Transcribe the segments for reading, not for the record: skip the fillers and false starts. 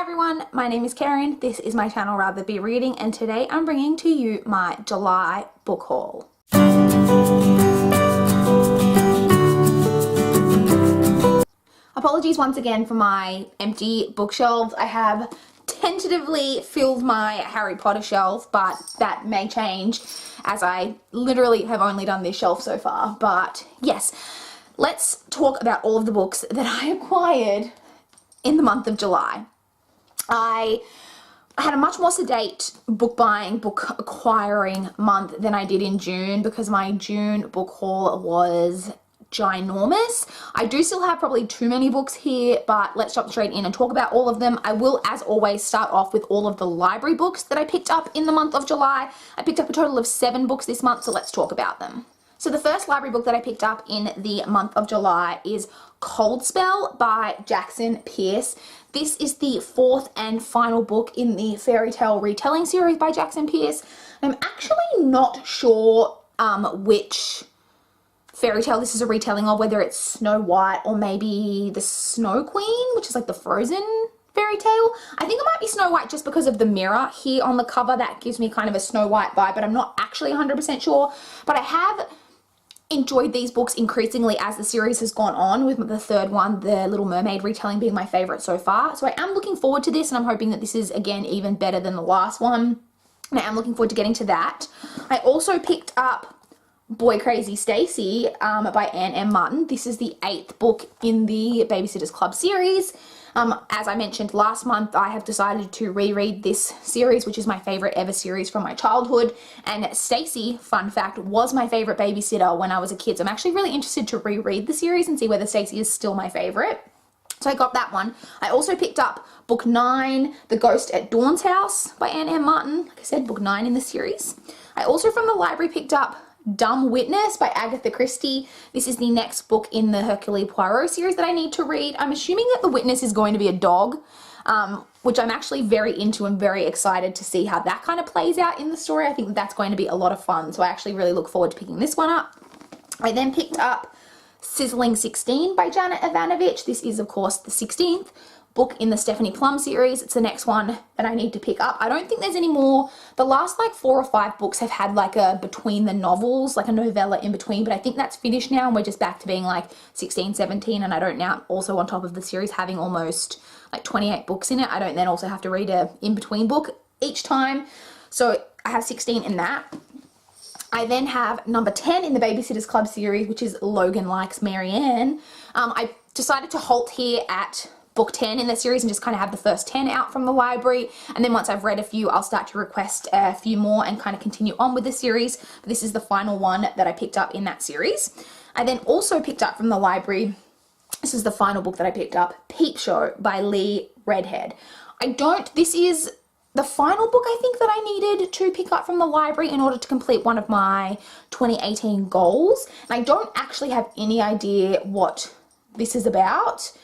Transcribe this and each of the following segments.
everyone, my name is Karen, this is my channel RatherBeReading, and today I'm bringing to you my July book haul. Apologies once again for my empty bookshelves. I have tentatively filled my Harry Potter shelf, but that may change as I literally have only done this shelf so far. But yes, let's talk about all of the books that I acquired in the month of July. I had a much more sedate book buying, book acquiring month than I did in June because my June book haul was ginormous. I do still have probably too many books here, but let's jump straight in and talk about all of them. I will, as always, start off with all of the library books that I picked up in the month of July. I picked up a total of 7 books this month, so let's talk about them. So the first library book that I picked up in the month of July is Cold Spell by Jackson Pearce. This is the 4th and final book in the fairy tale retelling series by Jackson Pearce. I'm actually not sure which fairy tale this is a retelling of, whether it's Snow White or maybe the Snow Queen, which is like the Frozen fairy tale. I think it might be Snow White just because of the mirror here on the cover. That gives me kind of a Snow White vibe, but I'm not actually 100% sure. But I have enjoyed these books increasingly as the series has gone on, with the third one, the Little Mermaid retelling, being my favorite so far. So I am looking forward to this, and I'm hoping that this is again even better than the last one, and I am looking forward to getting to that. I also picked up Boy Crazy Stacy by Anne M. Martin. This is the 8th book in the Babysitters Club series. As I mentioned last month, I have decided to reread this series, which is my favorite ever series from my childhood. And Stacy, fun fact, was my favorite babysitter when I was a kid. So I'm actually really interested to reread the series and see whether Stacy is still my favorite. So I got that one. I also picked up book 9, The Ghost at Dawn's House by Anne M. Martin. Like I said, book 9 in the series. I also from the library picked up Dumb Witness by Agatha Christie. This is the next book in the Hercule Poirot series that I need to read. I'm assuming that the witness is going to be a dog, which I'm actually very into and very excited to see how that kind of plays out in the story. I think that that's going to be a lot of fun, so I actually really look forward to picking this one up. I then picked up Sizzling 16 by Janet Evanovich. This is, of course, the 16th book in the Stephanie Plum series. It's the next one that I need to pick up. I don't think there's any more. The last like 4 or 5 books have had like a between the novels, like a novella in between, but I think that's finished now and we're just back to being like 16, 17, and I don't now, also on top of the series having almost like 28 books in it, I don't then also have to read a in-between book each time. So I have 16 in that. I then have number 10 in the Babysitters Club series, which is Logan Likes Marianne. I decided to halt here at book 10 in the series and just kind of have the first 10 out from the library, and then once I've read a few I'll start to request a few more and kind of continue on with the series. But this is the final one that I picked up in that series. I then also picked up from the library, this is the final book that I picked up, Peep Show by Lee Redhead. This is the final book I think that I needed to pick up from the library in order to complete one of my 2018 goals, and I don't actually have any idea what this is about.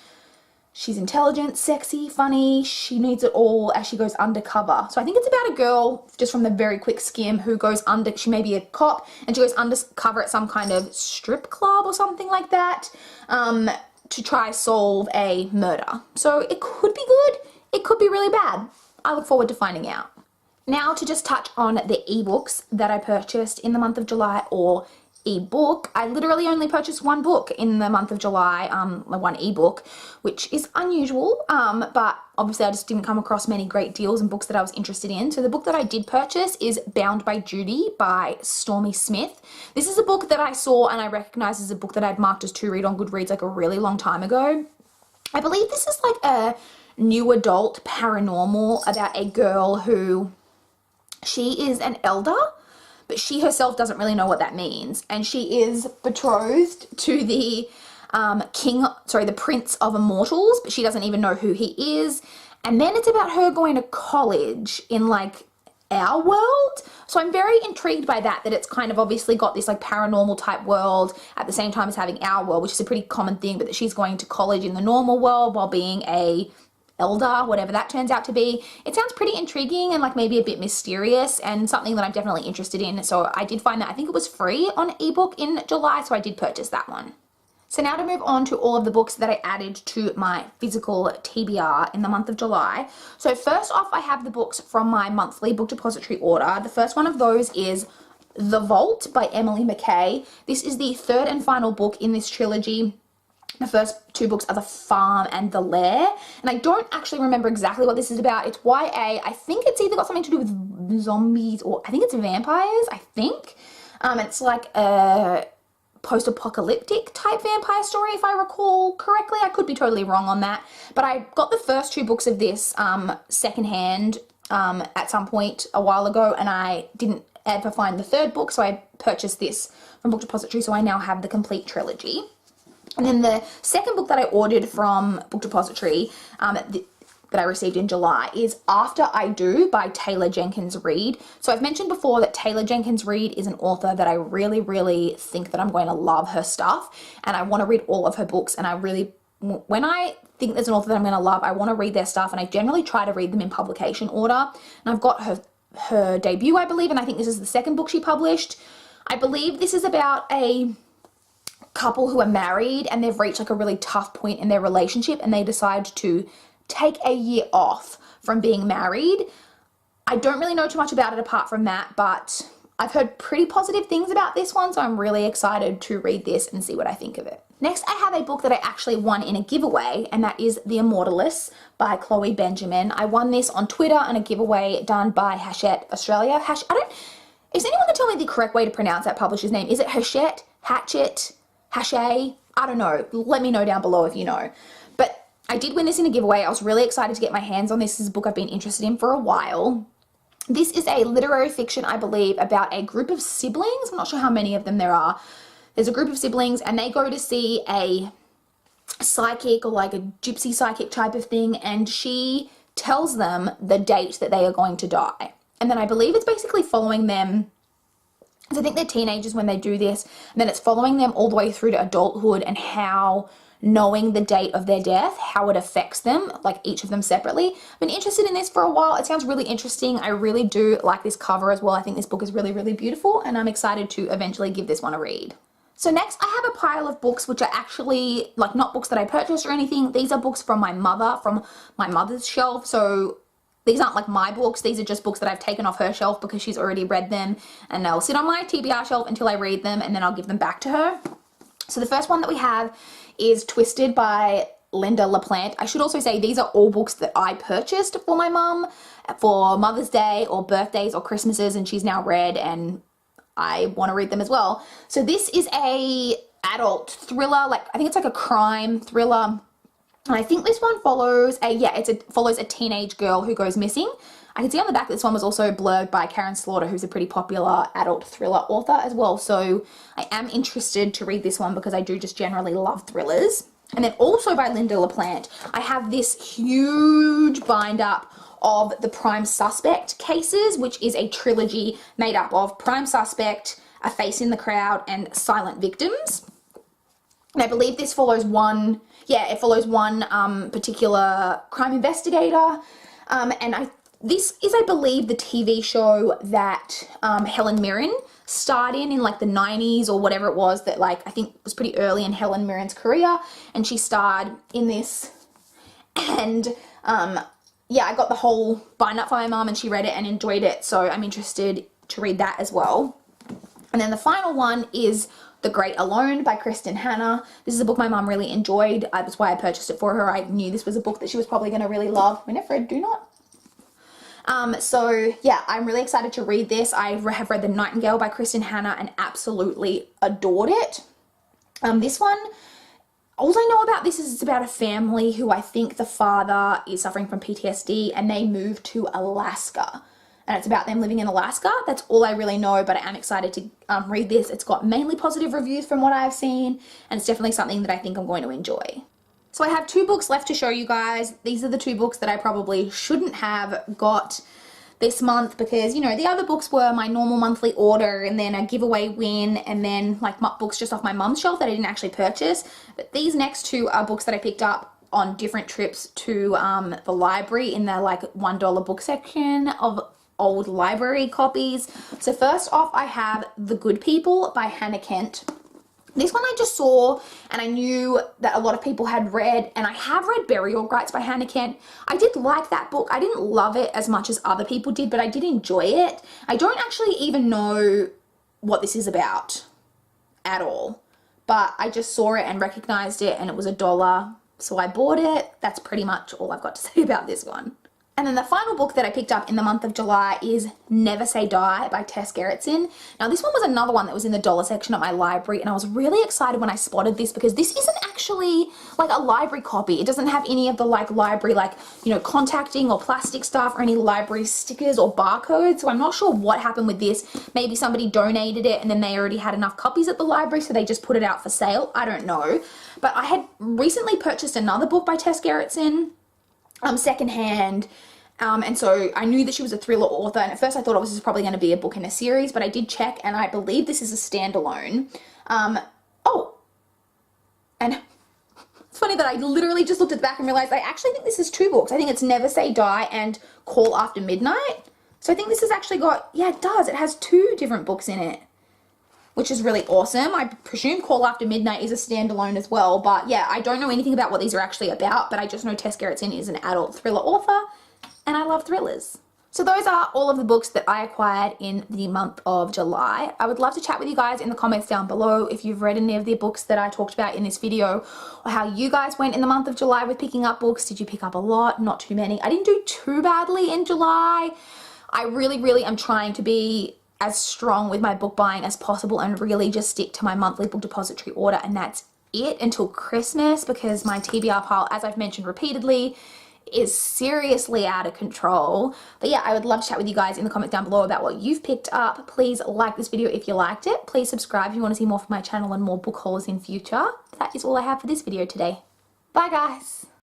She's intelligent, sexy, funny. She needs it all as she goes undercover. So I think it's about a girl, just from the very quick skim, who goes under, she may be a cop, and she goes undercover at some kind of strip club or something like that, to try solve a murder. So it could be good, it could be really bad. I look forward to finding out. Now to just touch on the ebooks that I purchased in the month of July, or ebook. I literally only purchased 1 book in the month of July, 1 ebook, which is unusual, but obviously I just didn't come across many great deals and books that I was interested in. So the book that I did purchase is Bound by Judy by Stormy Smith. This is a book that I saw and I recognized as a book that I'd marked as to read on Goodreads like a really long time ago. I believe this is like a new adult paranormal about a girl who, she is an elder, but she herself doesn't really know what that means. And she is betrothed to the the Prince of Immortals, but she doesn't even know who he is. And then it's about her going to college in like our world. So I'm very intrigued by that it's kind of obviously got this like paranormal type world at the same time as having our world, which is a pretty common thing, but that she's going to college in the normal world while being a elder, whatever that turns out to be. It sounds pretty intriguing and like maybe a bit mysterious, and something that I'm definitely interested in. So I did find that, I think it was free on ebook in July, so I did purchase that one. So now to move on to all of the books that I added to my physical TBR in the month of July. So first off, I have the books from my monthly book depository order. The first one of those is The Vault by Emily Mackay. This is the third and final book in this trilogy. The first two books are The Farm and The Lair, and I don't actually remember exactly what this is about. It's YA. I think it's either got something to do with zombies or I think it's vampires, I think. It's like a post-apocalyptic type vampire story, if I recall correctly. I could be totally wrong on that, but I got the first two books of this secondhand at some point a while ago, and I didn't ever find the third book, so I purchased this from Book Depository, so I now have the complete trilogy. And then the second book that I ordered from Book Depository that I received in July is After I Do by Taylor Jenkins Reid. So I've mentioned before that Taylor Jenkins Reid is an author that I really, really think that I'm going to love her stuff, and I want to read all of her books, and when I think there's an author that I'm going to love, I want to read their stuff, and I generally try to read them in publication order. And I've got her debut, I believe, and I think this is the second book she published. I believe this is about a couple who are married and they've reached like a really tough point in their relationship, and they decide to take a year off from being married. I don't really know too much about it apart from that, but I've heard pretty positive things about this one, so I'm really excited to read this and see what I think of it. Next, I have a book that I actually won in a giveaway, and that is The Immortalists by Chloe Benjamin. I won this on Twitter in a giveaway done by Hachette Australia. Is anyone going to tell me the correct way to pronounce that publisher's name? Is it Hachette, Hatchet, Hachette? I don't know. Let me know down below if you know. But I did win this in a giveaway. I was really excited to get my hands on this. This is a book I've been interested in for a while. This is a literary fiction, I believe, about a group of siblings. I'm not sure how many of them there are. There's a group of siblings, and they go to see a psychic, or like a gypsy psychic type of thing, and she tells them the date that they are going to die. And then I believe it's basically following them, because I think they're teenagers when they do this, and then it's following them all the way through to adulthood, and how knowing the date of their death, how it affects them, like each of them separately. I've been interested in this for a while. It sounds really interesting. I really do like this cover as well. I think this book is really, really beautiful, and I'm excited to eventually give this one a read. So next, I have a pile of books which are actually like not books that I purchased or anything. These are books from my mother, from my mother's shelf. So these aren't like my books. These are just books that I've taken off her shelf because she's already read them, and they'll sit on my TBR shelf until I read them, and then I'll give them back to her. So the first one that we have is Twisted by Linda LaPlante. I should also say these are all books that I purchased for my mum for Mother's Day or birthdays or Christmases, and she's now read, and I want to read them as well. So this is a adult thriller, like I think it's like a crime thriller. And I think this one follows follows a teenage girl who goes missing. I can see on the back that this one was also blurred by Karen Slaughter, who's a pretty popular adult thriller author as well. So I am interested to read this one because I do just generally love thrillers. And then also by Linda LaPlante, I have this huge bind up of the Prime Suspect cases, which is a trilogy made up of Prime Suspect, A Face in the Crowd, and Silent Victims. And I believe this follows one particular crime investigator. This is, I believe, the TV show that Helen Mirren starred in like the 90s or whatever it was, that like I think was pretty early in Helen Mirren's career, and she starred in this. And yeah, I got the whole bind up for my mum, and she read it and enjoyed it, so I'm interested to read that as well. And then the final one is The Great Alone by Kristen Hanna. This is a book my mum really enjoyed. That's why I purchased it for her. I knew this was a book that she was probably going to really love. Winifred, do not. So yeah, I'm really excited to read this. I have read The Nightingale by Kristen Hanna and absolutely adored it. This one, all I know about this is it's about a family who I think the father is suffering from PTSD, and they move to Alaska. And it's about them living in Alaska. That's all I really know, but I am excited to read this. It's got mainly positive reviews from what I've seen, and it's definitely something that I think I'm going to enjoy. So I have 2 books left to show you guys. These are the 2 books that I probably shouldn't have got this month because, you know, the other books were my normal monthly order and then a giveaway win, and then like books just off my mum's shelf that I didn't actually purchase. But these next 2 are books that I picked up on different trips to the library in the like $1 book section of old library copies. So first off, I have The Good People by Hannah Kent. This one I just saw and I knew that a lot of people had read, and I have read Burial Rites by Hannah Kent. I did like that book. I didn't love it as much as other people did, but I did enjoy it. I don't actually even know what this is about at all, but I just saw it and recognized it, and it was $1, so I bought it. That's pretty much all I've got to say about this one. And then the final book that I picked up in the month of July is Never Say Die by Tess Gerritsen. Now this one was another one that was in the dollar section at my library, and I was really excited when I spotted this because this isn't actually like a library copy. It doesn't have any of the like library, like, you know, contacting or plastic stuff or any library stickers or barcodes. So I'm not sure what happened with this. Maybe somebody donated it and then they already had enough copies at the library, so they just put it out for sale. I don't know. But I had recently purchased another book by Tess Gerritsen, secondhand. And so I knew that she was a thriller author, and at first I thought it was probably going to be a book in a series, but I did check and I believe this is a standalone. Oh, and it's funny that I literally just looked at the back and realized I actually think this is 2 books. I think it's Never Say Die and Call After Midnight. So I think this has actually got, yeah, it does. It has 2 different books in it, which is really awesome. I presume Call After Midnight is a standalone as well, but yeah, I don't know anything about what these are actually about, but I just know Tess Gerritsen is an adult thriller author, and I love thrillers. So those are all of the books that I acquired in the month of July. I would love to chat with you guys in the comments down below if you've read any of the books that I talked about in this video, or how you guys went in the month of July with picking up books. Did you pick up a lot? Not too many? I didn't do too badly in July. I really am trying to be as strong with my book buying as possible and really just stick to my monthly book depository order, and that's it until Christmas, because my TBR pile, as I've mentioned repeatedly, is seriously out of control. But yeah, I would love to chat with you guys in the comments down below about what you've picked up. Please like this video if you liked it. Please subscribe if you want to see more from my channel and more book hauls in future. That is all I have for this video today. Bye guys!